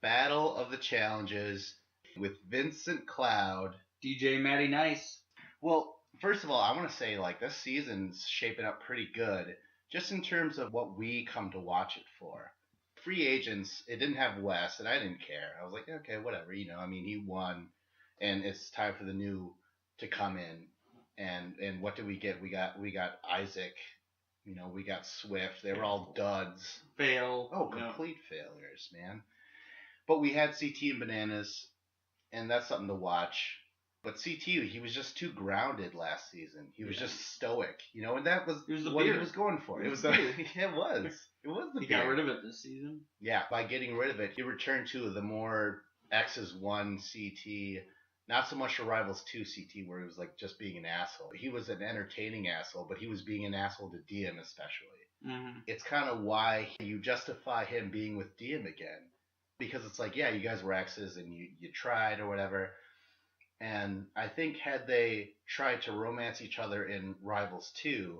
Battle of the Challenges with Vincent Cloud. DJ Matty Nice. Well, first of all, I want to say like this season's shaping up pretty good, just in terms of what we come to watch it for. Free agents, it didn't have Wes, and I didn't care. I was like, okay, whatever, I mean, he won, and it's time for the new to come in. And what did we get? We got Isaac, we got Swift. They were all duds. Fail. Oh, complete failures, man. But we had CT and Bananas, and that's something to watch. But CT, he was just too grounded last season. He was just stoic, and that was what he was going for. It was the it was. It was the He got rid of it this season. Yeah, by getting rid of it, he returned to the more Exes 1 CT, not so much the Rivals 2 CT, where he was like just being an asshole. He was an entertaining asshole, but he was being an asshole to Diem especially. Mm-hmm. It's kind of why you justify him being with Diem again. Because it's like, yeah, you guys were exes and you tried or whatever. And I think had they tried to romance each other in Rivals 2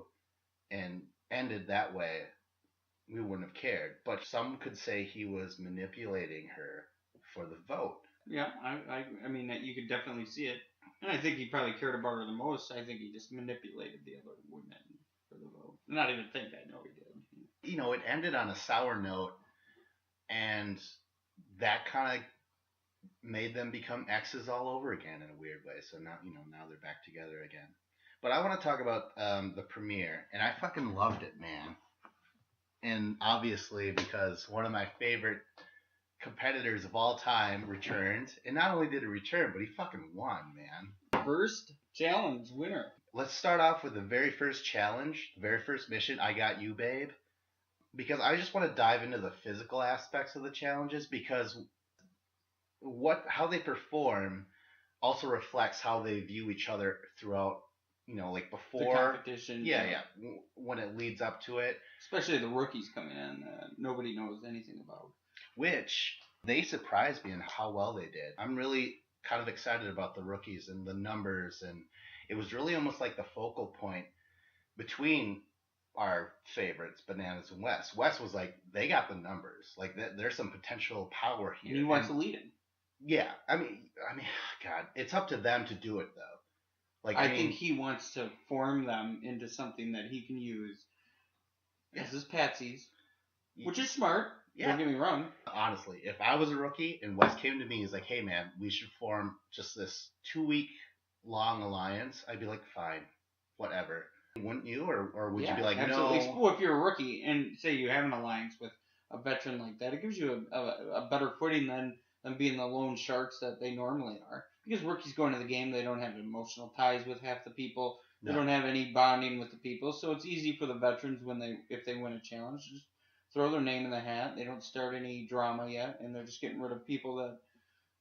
and ended that way, we wouldn't have cared. But some could say he was manipulating her for the vote. Yeah, I mean, you could definitely see it. And I think he probably cared about her the most. I think he just manipulated the other women for the vote. Not even think I know he did. It ended on a sour note, and that kind of made them become exes all over again in a weird way. So now, now they're back together again. But I want to talk about the premiere, and I fucking loved it, man. And obviously because one of my favorite competitors of all time returned, and not only did he return, but he fucking won, man. First challenge winner. Let's start off with the very first challenge, the very first mission, I Got You, Babe. Because I just want to dive into the physical aspects of the challenges, because how they perform also reflects how they view each other throughout, like before the competition. Yeah, when it leads up to it. Especially the rookies coming in that nobody knows anything about. Which they surprised me in how well they did. I'm really kind of excited about the rookies and the numbers, and it was really almost like the focal point between our favorites, Bananas and Wes. Wes was like, they got the numbers. Like, there's some potential power here. And he wants to lead it. Yeah, I mean, God, it's up to them to do it though. Like, I think he wants to form them into something that he can use as his patsies, which is smart. Yeah. Don't get me wrong. Honestly, if I was a rookie and Wes came to me, he's like, hey man, we should form just this 2-week long alliance, I'd be like, fine, whatever. Wouldn't you? Or would you be like, absolutely. No? Well, if you're a rookie and say you have an alliance with a veteran like that, it gives you a better footing than being the lone sharks that they normally are. Because rookies go into the game, they don't have emotional ties with half the people. They don't have any bonding with the people. So it's easy for the veterans if they win a challenge, just throw their name in the hat. They don't start any drama yet, and they're just getting rid of people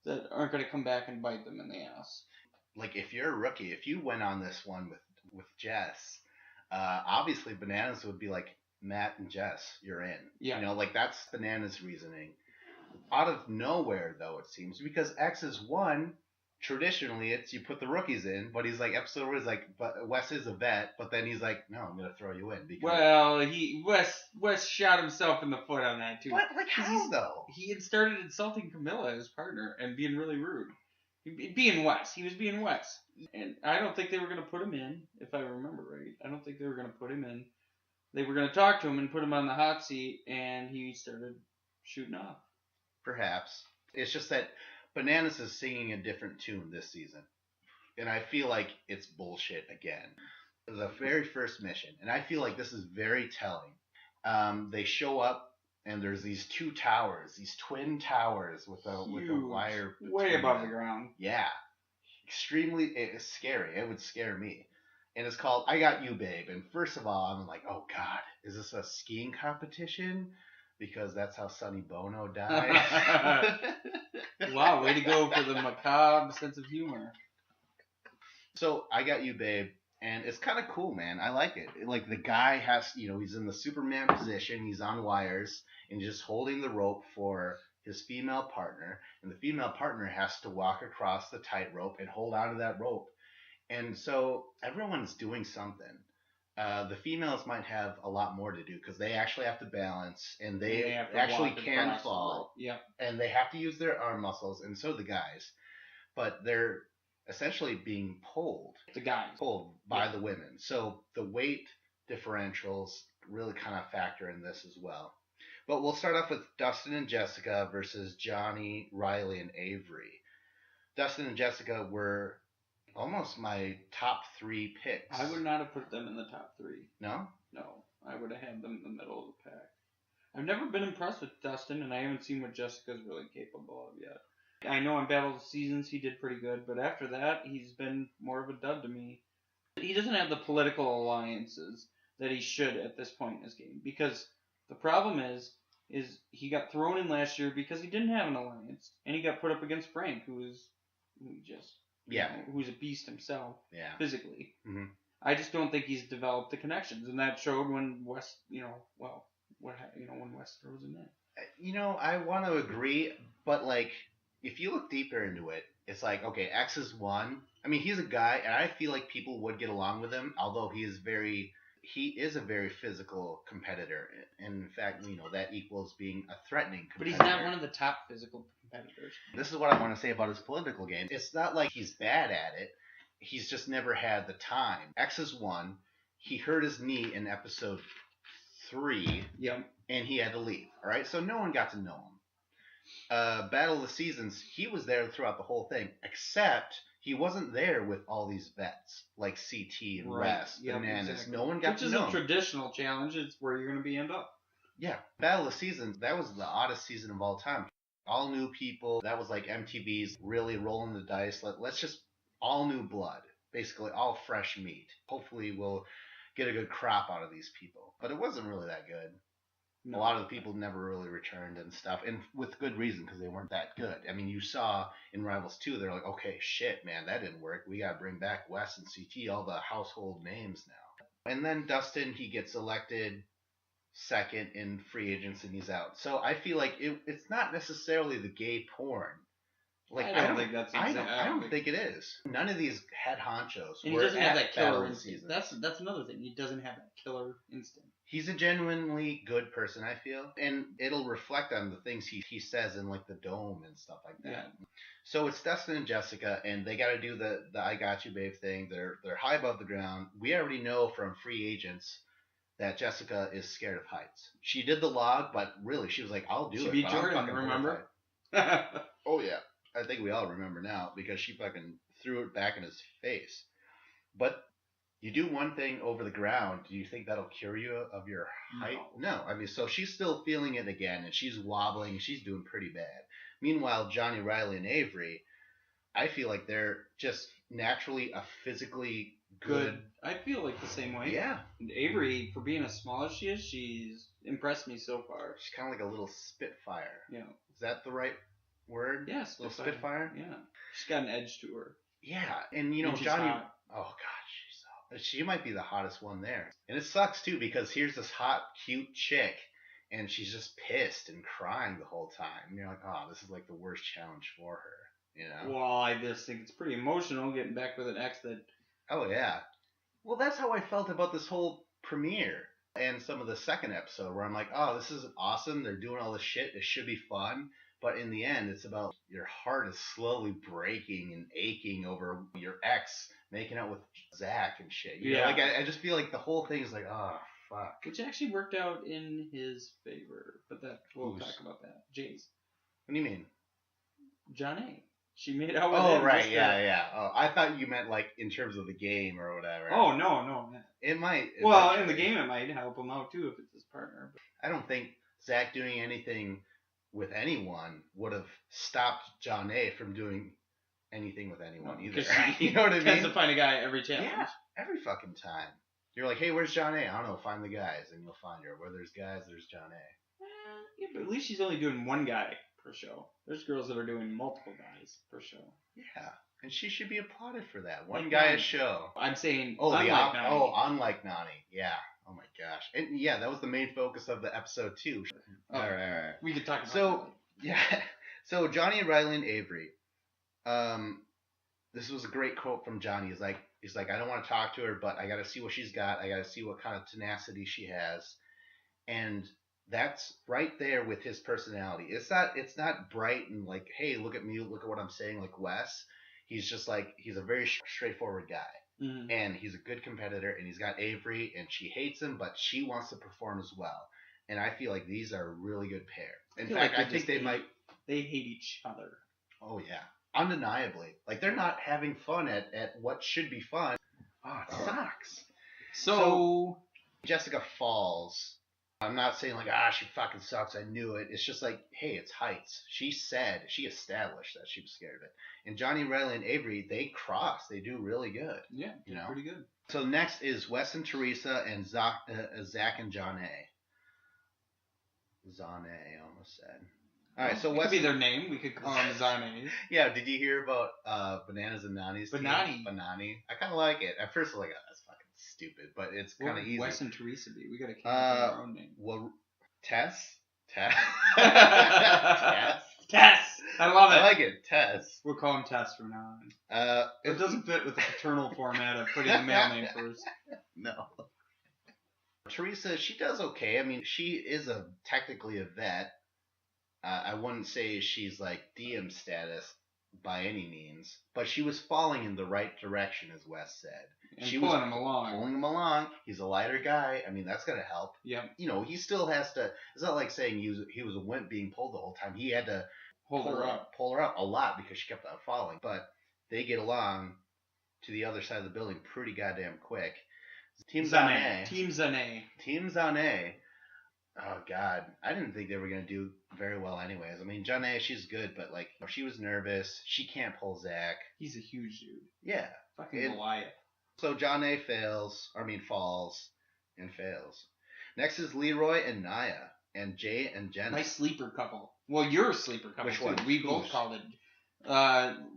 that aren't going to come back and bite them in the ass. Like, if you're a rookie, if you went on this one with Jess, obviously Bananas would be like, Matt and Jess, you're in. Yeah. Like, that's Bananas' reasoning. Out of nowhere, though, it seems, because Exes 1, traditionally, it's you put the rookies in, but he's like, episode where he's like, but Wes is a vet, but then he's like, no, I'm going to throw you in. Because... Well, Wes shot himself in the foot on that, too. What? Like, how, though? He had started insulting Camilla, his partner, and being really rude. Being Wes. He was being Wes. And I don't think they were going to put him in, if I remember right. I don't think they were going to put him in. They were going to talk to him and put him on the hot seat, and he started shooting off. Perhaps. It's just that Bananas is singing a different tune this season. And I feel like it's bullshit again. The very first mission, and I feel like this is very telling. They show up, and there's these 2 towers, these twin towers with a wire way above the ground. Yeah. Extremely scary. It would scare me. And it's called I Got You, Babe. And first of all, I'm like, oh, God, is this a skiing competition? Because that's how Sonny Bono died. Wow, way to go for the macabre sense of humor. So, I Got You, Babe. And it's kind of cool, man. I like it. Like, the guy has, he's in the Superman position. He's on wires. And he's just holding the rope for his female partner. And the female partner has to walk across the tightrope and hold onto that rope. And so everyone's doing something. The females might have a lot more to do because they actually have to balance and they actually can fall. Yeah. and they have to use their arm muscles, and so the guys, but they're essentially being The guys. pulled by the women. So the weight differentials really kind of factor in this as well. But we'll start off with Dustin and Jessica versus Johnny, Riley, and Avery. Dustin and Jessica were almost my top 3 picks. I would not have put them in the top 3. No? No, I would have had them in the middle of the pack. I've never been impressed with Dustin, and I haven't seen what Jessica's really capable of yet. I know in Battle of the Seasons he did pretty good, but after that he's been more of a dud to me. He doesn't have the political alliances that he should at this point in his game, because the problem is he got thrown in last year because he didn't have an alliance, and he got put up against Frank, who's a beast himself, physically. Mm-hmm. I just don't think he's developed the connections, and that showed when West, when West throws him in. I want to agree, but like, if you look deeper into it, it's like, okay, Exes won. I mean, he's a guy, and I feel like people would get along with him, although he is a very physical competitor. And in fact, that equals being a threatening competitor. But he's not one of the top physical competitors. This is what I want to say about his political game. It's not like he's bad at it. He's just never had the time. Exes won. He hurt his knee in episode 3. Yep. And he had to leave. All right, so no one got to know him. Battle of the Seasons, he was there throughout the whole thing, except he wasn't there with all these vets like CT and West, Bananas. Exactly. No one got to know him. Which is a traditional challenge. It's where you're going to end up. Yeah, Battle of the Seasons, that was the oddest season of all time. All new people. That was like MTV's really rolling the dice. Let's just all new blood, basically all fresh meat. Hopefully we'll get a good crop out of these people. But it wasn't really that good. No. A lot of the people never really returned and stuff, and with good reason, because they weren't that good. I mean, you saw in Rivals 2, they're like, okay, shit, man, that didn't work. We got to bring back Wes and CT, all the household names now. And then Dustin, he gets elected second in free agents, and he's out. So I feel like it's not necessarily the gay porn. Like, I don't think that's exactly. I don't think it is. None of these head honchos. And he doesn't have that killer instinct. That's another thing. He doesn't have that killer instinct. He's a genuinely good person, I feel, and it'll reflect on the things he says in like the dome and stuff like that. Yeah. So it's Dustin and Jessica, and they got to do the "I got you, babe" thing. They're high above the ground. We already know from free agents that Jessica is scared of heights. She did the log, but really, she was like, "I'll do it." She beat Jordan, remember? Oh yeah. I think we all remember now because she fucking threw it back in his face. But you do one thing over the ground, do you think that'll cure you of your height? No. I mean, so she's still feeling it again, and she's wobbling. She's doing pretty bad. Meanwhile, Johnny, Riley, and Avery, I feel like they're just naturally a physically good. I feel like the same way. Yeah. And Avery, for being as small as she is, she's impressed me so far. She's kind of like a little Spitfire. Yeah. Is that the right word? Yeah, Spitfire. Yeah, she's got an edge to her. Yeah, and Johnny. Hot. Oh God, she might be the hottest one there. And it sucks too because here's this hot, cute chick, and she's just pissed and crying the whole time. And you're like, oh, this is like the worst challenge for her. Well, I just think it's pretty emotional getting back with an ex that. Oh yeah. Well, that's how I felt about this whole premiere and some of the second episode where I'm like, oh, this is awesome. They're doing all this shit. It should be fun. But in the end, it's about your heart is slowly breaking and aching over your ex making out with Zach and shit. Like I just feel like the whole thing is like, oh, fuck. Which actually worked out in his favor. But we'll talk about that. Jay's. What do you mean? John A. She made out with him. Oh, right. Yeah. Oh, I thought you meant like in terms of the game or whatever. Oh, no. It might. Well, in the game, it might help him out too if it's his partner. But I don't think Zach doing anything with anyone would have stopped John A from doing anything with anyone either. You know what I mean? Tends to find a guy every challenge. Yeah, every fucking time. You're like, hey, where's John A? I don't know, find the guys, and you'll find her. Where there's guys, there's John A. Yeah, but at least she's only doing one guy per show. There's girls that are doing multiple guys per show. Yeah, and she should be applauded for that. One guy a show. I'm saying, unlike Nani. Yeah. Oh my gosh. And yeah, that was the main focus of the episode too. Oh, all right. We could talk about that. Yeah. So Johnny, Riley, and Avery. This was a great quote from Johnny. He's like, I don't want to talk to her, but I got to see what she's got. I got to see what kind of tenacity she has. And That's right there with his personality. It's not bright and like, hey, look at me, look at what I'm saying, like Wes. He's just like he's a very straightforward guy. Mm-hmm. And he's a good competitor, and he's got Avery, and she hates him, but she wants to perform as well. And I feel like these are a really good pair. In fact, I think they might. They hate each other. Oh yeah, undeniably. Like they're not having fun at what should be fun. Oh, it sucks. So Jessica falls. I'm not saying like she fucking sucks. I knew it. It's just like hey, it's heights. She established that she was scared of it. And Johnny, Riley, and Avery they cross. They do really good. Yeah, pretty good. So next is Wes and Teresa and Zach and John A. Zane, I almost said. All right, so Wes could be their name. We could call them Zane. Yeah, did you hear about Bananas and Nani's Banani. Banani. I kind of like it. At first, I was like, that's fucking stupid, but it's kind of easy. Wes and Teresa be? We gotta come up with our own name. Well, Tess. Tess. Tess. I love it. I like it. Tess. We'll call him Tess from now on. It doesn't fit with the paternal format of putting the male name first. No. Teresa, she does okay. I mean, she is technically a vet. I wouldn't say she's like DM status by any means, but she was falling in the right direction, as Wes said. And she pulling was him along. Pulling him along. He's a lighter guy. I mean, that's gonna help. Yeah. You know, he still has to. It's not like saying he was a wimp being pulled the whole time. He had to pull her up a lot because she kept on falling. But they get along to the other side of the building pretty goddamn quick. Team Zane. Team Zane. Oh God, I didn't think they were gonna do very well, anyways. I mean, Janae, she's good, but like, she was nervous. She can't pull Zach. He's a huge dude. Yeah, fucking Goliath. So Janae falls, and fails. Next is Leroy and Naya, and Jay and Jenna. My sleeper couple. Well, your sleeper couple. Which one? We both called it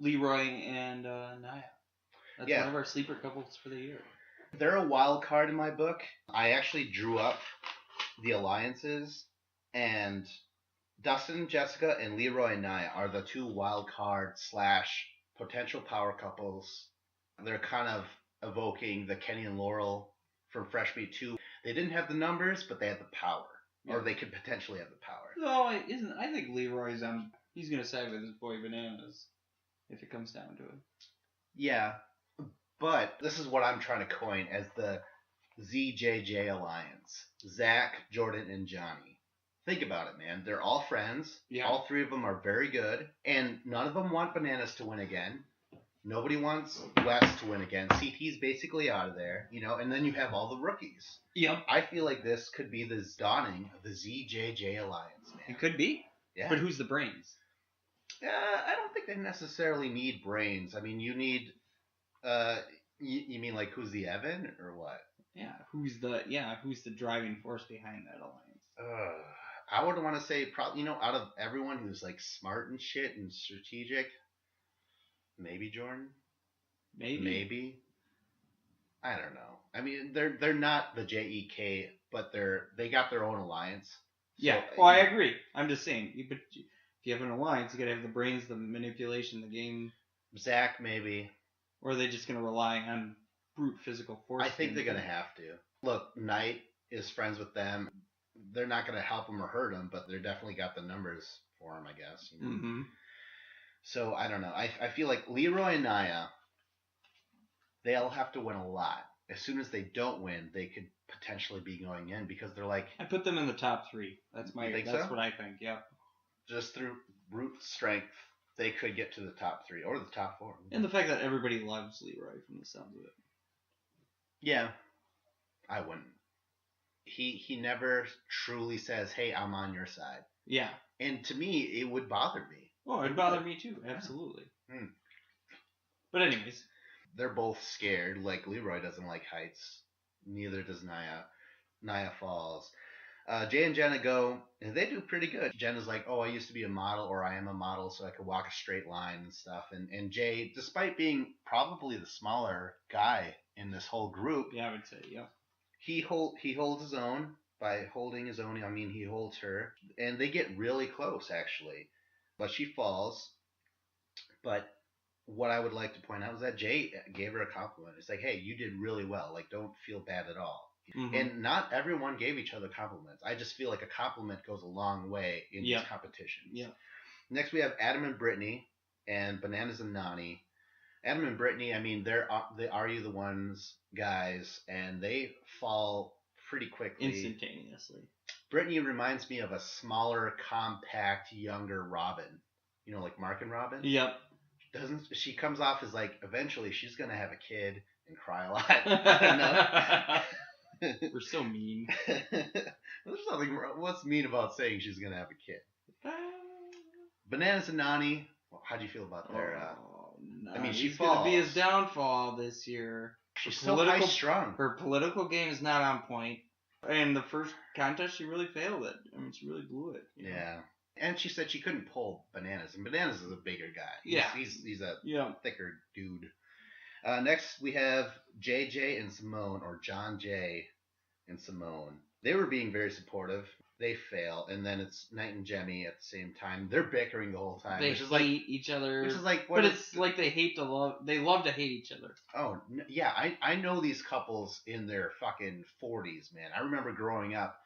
Leroy and Naya. That's one of our sleeper couples for the year. They're a wild card in my book. I actually drew up the alliances, and Dustin, Jessica, and Leroy and Naya are the two wild card / potential power couples. They're kind of evoking the Kenny and Laurel from Fresh Meat 2. They didn't have the numbers, but they had the power. Yeah. Or they could potentially have the power. No, I think Leroy's he's gonna side with his boy Bananas if it comes down to it. Yeah. But this is what I'm trying to coin as the ZJJ Alliance. Zach, Jordan, and Johnny. Think about it, man. They're all friends. Yeah. All three of them are very good. And none of them want Bananas to win again. Nobody wants Wes to win again. CT's basically out of there, you know, and then you have all the rookies. Yep. I feel like this could be the dawning of the ZJJ Alliance, man. It could be. Yeah. But who's the brains? I don't think they necessarily need brains. I mean, you need... you mean like who's the Evan or what? Yeah, who's the driving force behind that alliance? I would want to say probably, you know, out of everyone who's like smart and shit and strategic, maybe Jordan. Maybe. I don't know. I mean, they're not the JEK, but they got their own alliance. So, yeah. Well, I agree. I'm just saying, but if you have an alliance, you gotta have the brains, the manipulation, the game. Zach, maybe. Or are they just going to rely on brute physical force? I think they're going to have to. Look, Knight is friends with them. They're not going to help him or hurt him, but they're definitely got the numbers for him, I guess. You know? Mm-hmm. So, I don't know. I feel like Leroy and Naya, they'll have to win a lot. As soon as they don't win, they could potentially be going in because they're like... I put them in the top 3. That's what I think, yeah. Just through brute strength. They could get to the top 3 or the top 4. And the fact that everybody loves Leroy from the sound of it. Yeah. I wouldn't. He never truly says, hey, I'm on your side. Yeah. And to me, it would bother me. Oh, it'd bother me too. Absolutely. Yeah. But anyways. They're both scared. Like, Leroy doesn't like heights. Neither does Naya. Naya falls. Jay and Jenna go, and they do pretty good. Jenna's like, oh, I used to be a model, or I am a model, so I could walk a straight line and stuff. And Jay, despite being probably the smaller guy in this whole group, yeah, I would say, yeah, he holds his own by holding his own. I mean, he holds her, and they get really close actually, but she falls. But what I would like to point out is that Jay gave her a compliment. It's like, hey, you did really well. Like, don't feel bad at all. Mm-hmm. And not everyone gave each other compliments. I just feel like a compliment goes a long way in these competitions. Yeah. Next, we have Adam and Brittany and Bananas and Nani. Adam and Brittany, I mean, they Are You the Ones guys, and they fall pretty quickly. Instantaneously. Brittany reminds me of a smaller, compact, younger Robin. You know, like Mark and Robin? Yep. Doesn't she comes off as like eventually she's gonna have a kid and cry a lot. I don't know. We're so mean. There's nothing wrong. What's mean about saying she's gonna have a kid? Bananas and Nani. Well, how do you feel about their? I mean, she falls. Gonna be his downfall this year. She's so high strung. Her political game is not on point. And the first contest, she really failed it. I mean, she really blew it. Yeah. And she said she couldn't pull Bananas, and Bananas is a bigger guy. He's a thicker dude. Next, we have JJ and Simone, or John J and Simone. They were being very supportive. They fail, and then it's Knight and Jemmy at the same time. They're bickering the whole time. They hate each other. Which is like, it's like they hate to love. They love to hate each other. Oh yeah, I know these couples in their fucking 40s, man. I remember growing up,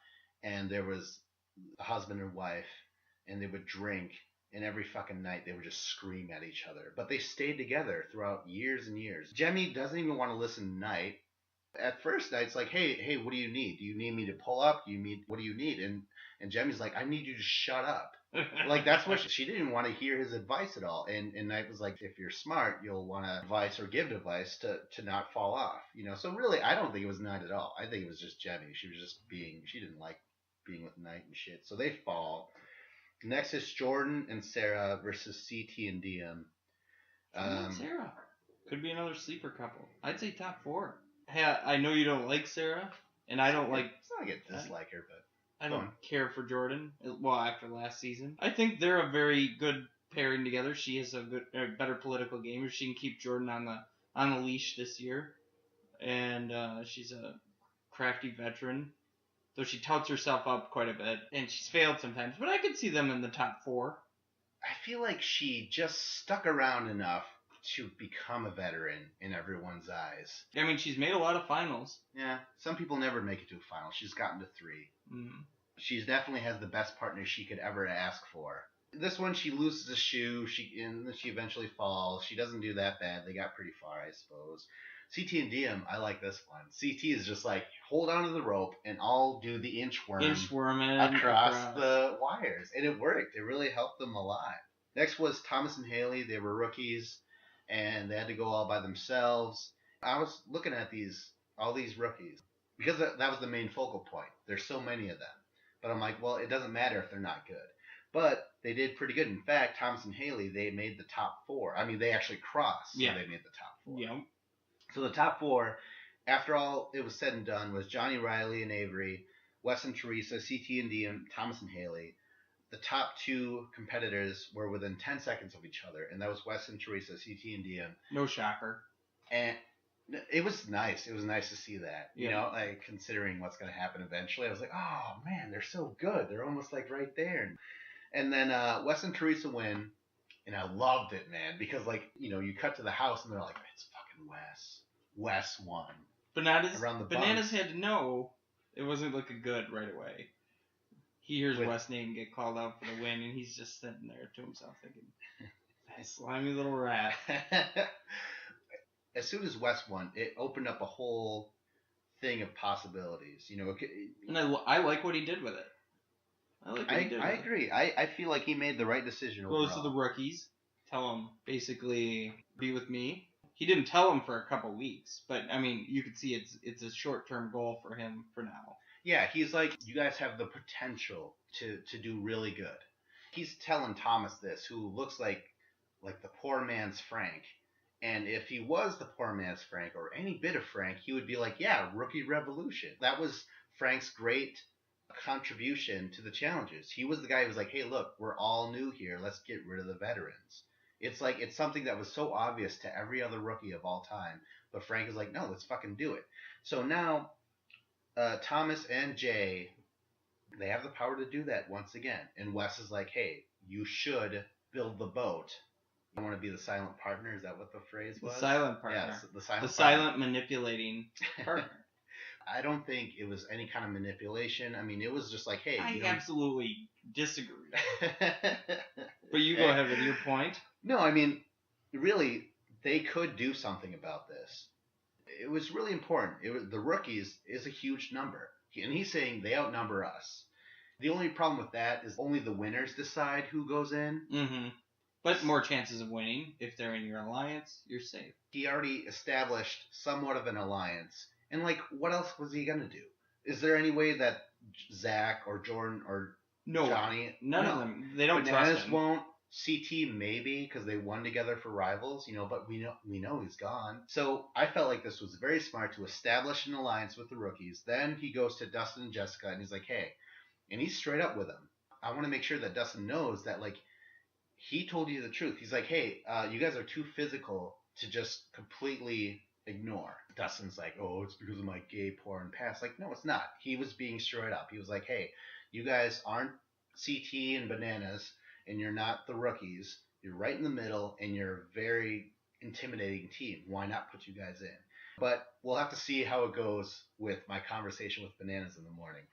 and there was a husband and wife, and they would drink, and every fucking night they would just scream at each other. But they stayed together throughout years and years. Jemmy doesn't even want to listen to Knight. At first, Knight's like, hey, what do you need? Do you need me to pull up? What do you need? And Jemmy's like, I need you to shut up. Like, that's what she didn't even want to hear his advice at all. And Knight was like, if you're smart, you'll want to advise or give advice to not fall off. You know, so really, I don't think it was Knight at all. I think it was just Jemmy. She didn't like being with Knight and shit. So they fall. Next is Jordan and Sarah versus CT and DM. Sarah. Could be another sleeper couple. I'd say top 4. Hey, I know you don't like Sarah, and I don't like... It's not like I dislike her, but... I don't care for Jordan, well, after last season. I think they're a very good pairing together. She is a better political gamer. She can keep Jordan on the leash this year. And she's a crafty veteran, though she touts herself up quite a bit. And she's failed sometimes, but I could see them in the top 4. I feel like she just stuck around enough to become a veteran in everyone's eyes. I mean, she's made a lot of finals. Yeah, some people never make it to a final. She's gotten to 3. Mm. She definitely has the best partner she could ever ask for. This one, she loses a shoe, and then she eventually falls. She doesn't do that bad. They got pretty far, I suppose. CT and DM, I like this one. CT is just like, hold on to the rope, and I'll do the inchworm across the wires. And it worked. It really helped them a lot. Next was Thomas and Haley. They were rookies, and they had to go all by themselves. I was looking at all these rookies, because that was the main focal point. There's so many of them. But I'm like, well, it doesn't matter if they're not good. But they did pretty good. In fact, Thomas and Haley, they made the top 4. I mean, they actually crossed, so they made the top 4. Yeah. So the top 4, after all it was said and done, was Johnny Riley and Avery, Wes and Teresa, CT and DM, Thomas and Haley. The top 2 competitors were within 10 seconds of each other, and that was Wes and Teresa, CT and DM. No shocker. And it was nice. It was nice to see that. You know, like, considering what's going to happen eventually, I was like, oh, man, they're so good. They're almost, like, right there. And then Wes and Teresa win, and I loved it, man, because, like, you know, you cut to the house, and they're like, it's fucking Wes. Wes won. Bananas had to know it wasn't looking good right away. He hears Wes' name get called out for the win, and he's just sitting there to himself thinking, that slimy little rat. As soon as Wes won, it opened up a whole thing of possibilities. You know, and I like what he did with it. I agree. I feel like he made the right decision overall. Goes to the rookies, tell them, basically, be with me. He didn't tell them for a couple weeks, but, I mean, you could see it's a short-term goal for him for now. Yeah, he's like, you guys have the potential to do really good. He's telling Thomas this, who looks like the poor man's Frank. And if he was the poor man's Frank, or any bit of Frank, he would be like, yeah, rookie revolution. That was Frank's great contribution to the challenges. He was the guy who was like, hey, look, we're all new here. Let's get rid of the veterans. It's like, it's something that was so obvious to every other rookie of all time. But Frank is like, no, let's fucking do it. So now, Thomas and Jay, they have the power to do that once again. And Wes is like, hey, you should build the boat. I want to be the silent partner. Is that what the phrase was? The silent partner. Yeah, the silent silent manipulating partner. I don't think it was any kind of manipulation. I mean, it was just like, hey, I absolutely disagree. But you go ahead with your point. No, I mean, really, they could do something about this. It was really important. The rookies is a huge number, and he's saying they outnumber us. The only problem with that is only the winners decide who goes in. Mm-hmm. But more chances of winning if they're in your alliance. You're safe. He already established somewhat of an alliance, and like, what else was he gonna do? Is there any way that Zach or Jordan or Johnny, none of them, they don't trust him. Won't. CT maybe because they won together for Rivals, but we know he's gone. So I felt like this was very smart to establish an alliance with the rookies. Then he goes to Dustin and Jessica and he's like, hey, and he's straight up with them. I want to make sure that Dustin knows that like he told you the truth. He's like, hey, you guys are too physical to just completely ignore. Dustin's like, oh, it's because of my gay porn past. Like, no, it's not. He was being straight up. He was like, hey, you guys aren't CT and Bananas, and you're not the rookies. You're right in the middle, and you're a very intimidating team. Why not put you guys in? But we'll have to see how it goes with my conversation with Bananas in the morning.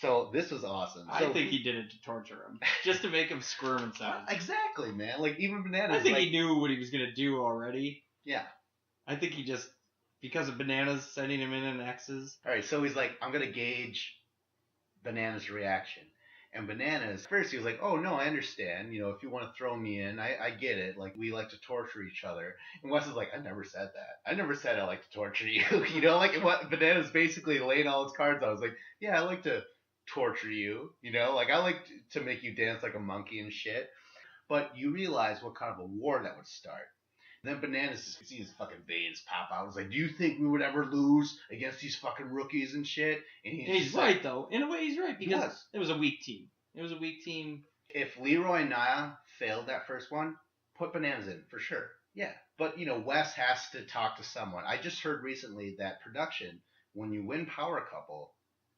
So this was awesome. I think he did it to torture him, just to make him squirm inside. Exactly, man. Like, even Bananas. I think he knew what he was going to do already. Yeah. I think he just, because of Bananas sending him in X's. All right, so he's like, I'm going to gauge Bananas' reaction. And Bananas, first he was like, oh, no, I understand. If you want to throw me in, I get it. Like, we like to torture each other. And Wes is like, I never said that. I never said I like to torture you. Like, what Bananas basically laying all his cards out. I was like, yeah, I like to torture you. Like, I like to make you dance like a monkey and shit. But you realize what kind of a war that would start. Then Bananas just sees his fucking veins pop out. He's like, do you think we would ever lose against these fucking rookies and shit? And he's right, though. In a way, he's right. Because it was a weak team. It was a weak team. If Leroy and Nia failed that first one, put Bananas in, for sure. Yeah. But, Wes has to talk to someone. I just heard recently that production, when you win Power Couple,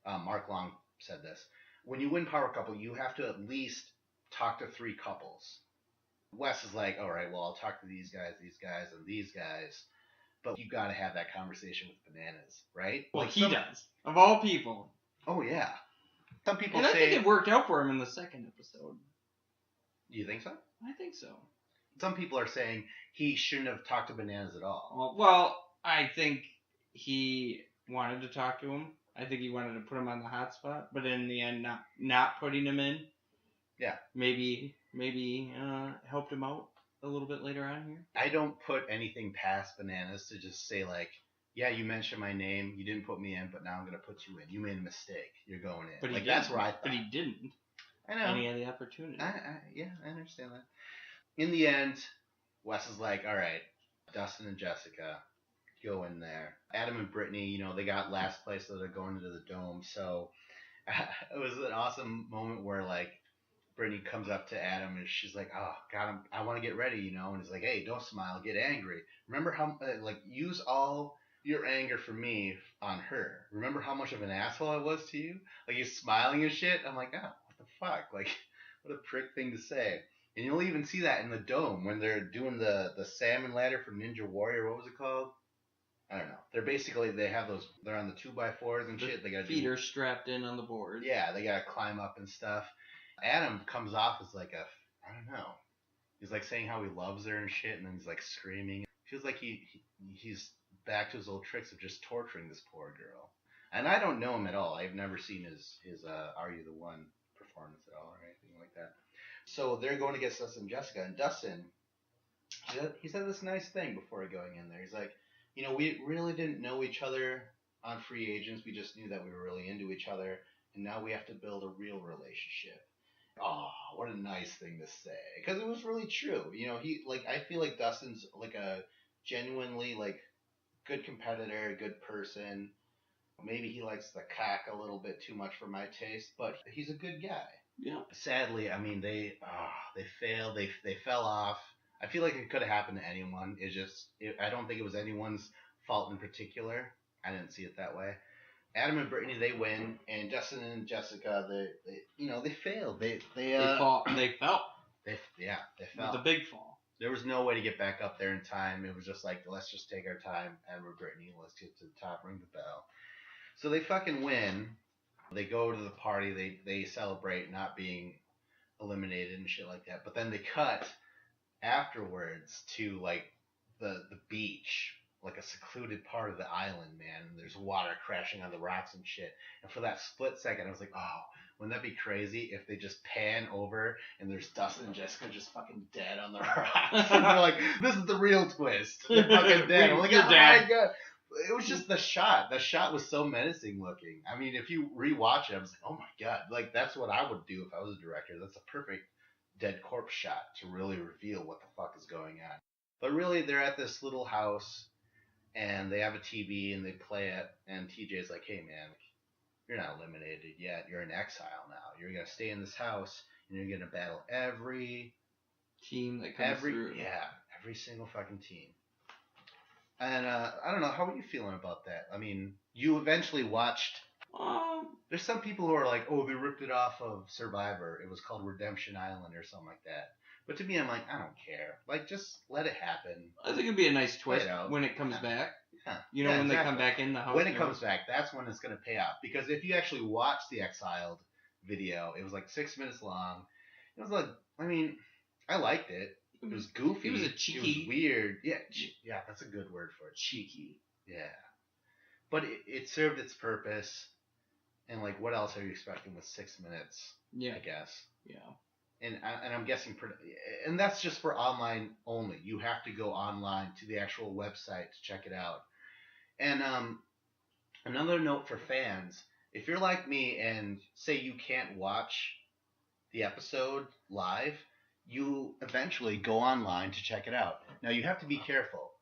Mark Long said this, when you win Power Couple, you have to at least talk to 3 couples. Wes is like, all right, well, I'll talk to these guys, and these guys. But you got to have that conversation with Bananas, right? Well, he does. Of all people. Oh, yeah. Some people say... And I think it worked out for him in the second episode. You think so? I think so. Some people are saying he shouldn't have talked to Bananas at all. Well, I think he wanted to talk to him. I think he wanted to put him on the hot spot. But in the end, not putting him in. Yeah. Maybe helped him out a little bit later on here. I don't put anything past Bananas to just say, like, yeah, you mentioned my name, you didn't put me in, but now I'm going to put you in. You made a mistake. You're going in. But like, that's where I thought. But he didn't. I know. And he had the opportunity. Yeah, I understand that. In the end, Wes is like, all right, Dustin and Jessica, go in there. Adam and Brittany, they got last place, so they're going into the dome. So it was an awesome moment where, like, Brittany comes up to Adam and she's like, oh, God, I want to get ready, And he's like, hey, don't smile, get angry. Remember how, use all your anger for me on her. Remember how much of an asshole I was to you? Like, he's smiling and shit. I'm like, oh, what the fuck? Like, what a prick thing to say. And you'll even see that in the dome when they're doing the salmon ladder from Ninja Warrior. What was it called? I don't know. They have those, they're on the 2x4s and shit. They got feet are strapped in on the board. Yeah, they got to climb up and stuff. Adam comes off as like I don't know. He's like saying how he loves her and shit, and then he's like screaming. Feels like he's back to his old tricks of just torturing this poor girl. And I don't know him at all. I've never seen his Are You the One performance at all or anything like that. So they're going against Dustin and Jessica, and Dustin, he said this nice thing before going in there. He's like, we really didn't know each other on Free Agents. We just knew that we were really into each other, and now we have to build a real relationship. Oh, what a nice thing to say. Because it was really true. I feel like Dustin's like a genuinely like good competitor, a good person. Maybe he likes the cock a little bit too much for my taste, but he's a good guy. Yeah. Sadly, I mean, they failed. They fell off. I feel like it could have happened to anyone. I don't think it was anyone's fault in particular. I didn't see it that way. Adam and Brittany, they win, and Dustin and Jessica, they failed. They fell. They fell. They fell. It was a big fall. There was no way to get back up there in time. It was just like, let's just take our time. Adam and Brittany, let's get to the top, ring the bell. So they fucking win. They go to the party. They celebrate not being eliminated and shit like that. But then they cut afterwards to like the beach, like a secluded part of the island, man. And there's water crashing on the rocks and shit. And for that split second, I was like, oh, wouldn't that be crazy if they just pan over and there's Dustin and Jessica just fucking dead on the rocks? And they're like, this is the real twist. They're fucking dead. I'm like, oh my god. It was just the shot. The shot was so menacing looking. I mean, if you rewatch it, I was like, oh my god. Like, that's what I would do if I was a director. That's a perfect dead corpse shot to really reveal what the fuck is going on. But really, they're at this little house and they have a TV and they play it. And TJ's like, hey man, you're not eliminated yet. You're in exile now. You're gonna stay in this house and you're gonna battle every team that comes through. Yeah, every single fucking team. And I don't know, how are you feeling about that? I mean, you eventually watched. There's some people who are like, oh, they ripped it off of Survivor. It was called Redemption Island or something like that. But to me, I'm like, I don't care. Like, just let it happen. I think it'd be a nice twist when it comes back. Yeah. You know, when they come back in the house. When it comes back, that's when it's going to pay off. Because if you actually watch the Exiled video, it was like 6 minutes long. It was like, I mean, I liked it. It was goofy. It was a cheeky. It was weird. Yeah, that's a good word for it. Cheeky. Yeah. But it served its purpose. And, like, what else are you expecting with 6 minutes? Yeah. I guess. Yeah. And I'm guessing, and that's just for online only. You have to go online to the actual website to check it out. And another note for fans, if you're like me and say you can't watch the episode live, you eventually go online to check it out. Now, you have to be careful.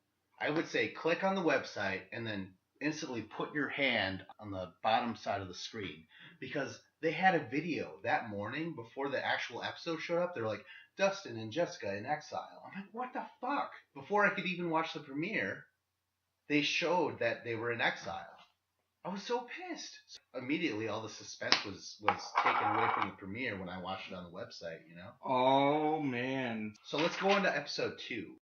I would say click on the website and then instantly put your hand on the bottom side of the screen, because they had a video that morning before the actual episode showed up. They're like, Dustin and Jessica in exile. I'm like, what the fuck? Before I could even watch the premiere, they showed that they were in exile. I was so pissed. So immediately, all the suspense was taken away from the premiere when I watched it on the website, you know? Oh, man. So let's go on to episode 2.